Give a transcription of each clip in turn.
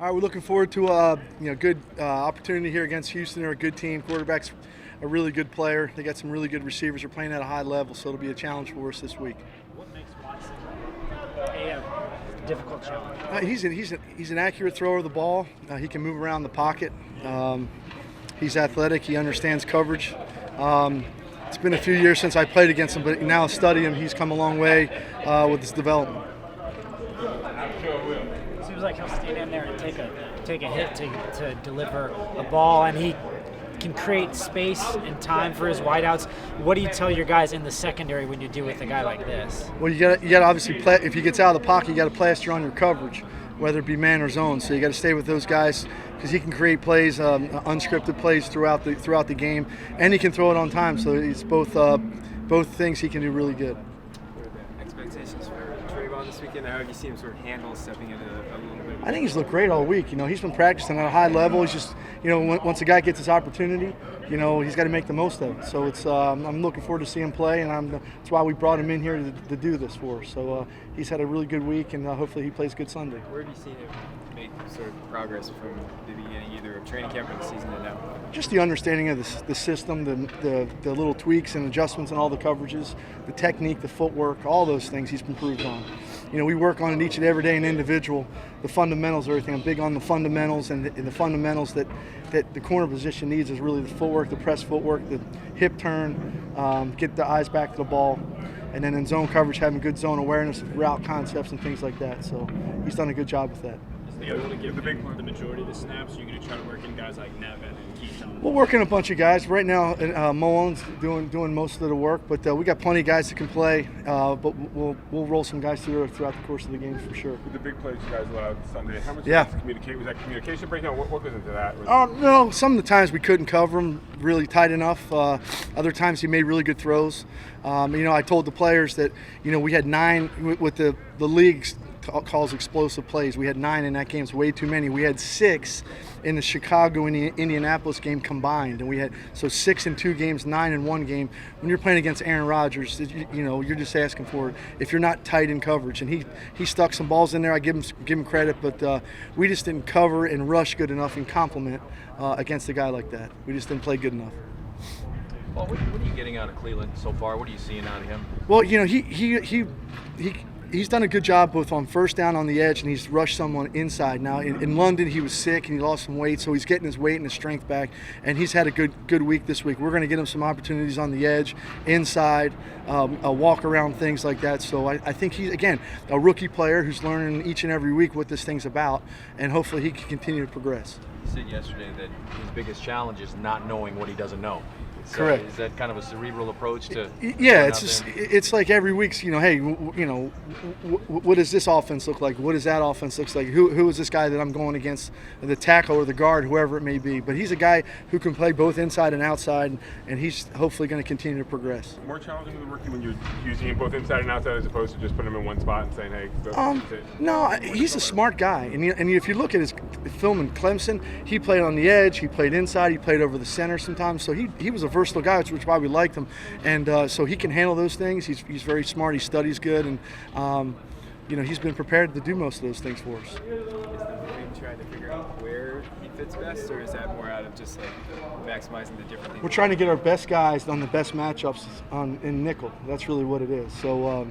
All right, we're looking forward to good opportunity here against Houston. They're a good team. Quarterback's a really good player. They got some really good receivers. They're playing at a high level, so it'll be a challenge for us this week. What makes Watson a difficult challenge? He's an accurate thrower of the ball. He can move around the pocket. He's athletic. He understands coverage. It's been a few years since I played against him, but now studying him, he's come a long way with his development. It seems like he'll stand in there and take a hit to deliver a ball, and he can create space and time for his wideouts. What do you tell your guys in the secondary when you do with a guy like this? Well, you got to obviously play. If he gets out of the pocket, you got to plaster on your coverage, whether it be man or zone. So you got to stay with those guys because he can create plays, unscripted plays throughout the game, and he can throw it on time. So it's both things he can do really good. What are the expectations for Trayvon this weekend? How have you seen him sort of handle stepping into a little bit? I think he's looked great all week. He's been practicing at a high level. He's just, once a guy gets his opportunity, he's got to make the most of it. So it's, I'm looking forward to seeing him play, and that's why we brought him in here to do this for us. So he's had a really good week, and hopefully he plays good Sunday. Where have you seen him make sort of progress from the beginning, either of training camp or the season to now? Just the understanding of the system, the little tweaks and adjustments and all the coverages, the technique, the footwork, all those things he's improved on. We work on it each and every day, an individual. The fundamentals, everything. I'm big on the fundamentals, and the fundamentals that the corner position needs is really the footwork, the press footwork, the hip turn, get the eyes back to the ball, and then in zone coverage, having good zone awareness, route concepts, and things like that. So he's done a good job with that. Is he able to give the majority of the snaps? You're going to try to work in guys like Nevin and Keystone? We're working a bunch of guys right now. Mullen's doing most of the work, but we got plenty of guys that can play. But we'll roll some guys throughout the course of the game for sure. With the big plays you guys allowed Sunday, how much was that communication breakdown? What goes into that? No, some of the times we couldn't cover him really tight enough. Other times he made really good throws. I told the players that we had 9 with the league's calls explosive plays. We had 9 in that game. It's way too many. We had 6 in the Chicago and the Indianapolis game combined, and we had 6 in 2 games, 9 in 1 game. When you're playing against Aaron Rodgers, you're just asking for it. If you're not tight in coverage, and he stuck some balls in there, I give him credit, but we just didn't cover and rush good enough and complement against a guy like that. We just didn't play good enough. Well, what are you getting out of Cleveland so far? What are you seeing out of him? Well, he's done a good job both on first down on the edge, and he's rushed someone inside. Now in London he was sick and he lost some weight, so he's getting his weight and his strength back, and he's had a good week this week. We're going to get him some opportunities on the edge, inside, a walk around, things like that. So I think he's, again, a rookie player who's learning each and every week what this thing's about, and hopefully he can continue to progress. You said yesterday that his biggest challenge is not knowing what he doesn't know. So correct. Is that kind of a cerebral approach to? Yeah, it's like every week. Hey, what does this offense look like? What does that offense look like? Who is this guy that I'm going against? The tackle or the guard, whoever it may be. But he's a guy who can play both inside and outside, and he's hopefully going to continue to progress. More challenging to the rookie when you're using him both inside and outside, as opposed to just putting him in one spot and saying, "Hey." No, he's a smart guy, and if you look at his film in Clemson, he played on the edge, he played inside, he played over the center sometimes. So he was a versatile guy, which is why we liked him, and so he can handle those things. He's very smart. He studies good, and he's been prepared to do most of those things for us. Is the moving trying to figure out where he fits best, or is that more out of just maximizing the different things? We're trying to get our best guys on the best matchups in nickel. That's really what it is. So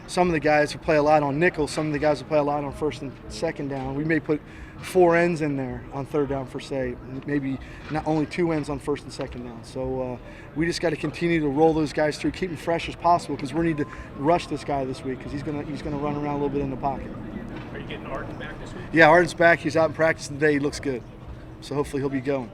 some of the guys who play a lot on nickel, some of the guys who play a lot on first and second down. We may put 4 ends in there on third down for say, maybe not only 2 ends on first and second down. So we just got to continue to roll those guys through, keep them fresh as possible, because we need to rush this guy this week because he's gonna run around a little bit in the pocket. Are you getting Arden back this week? Yeah, Arden's back. He's out in practice today. He looks good. So hopefully he'll be going.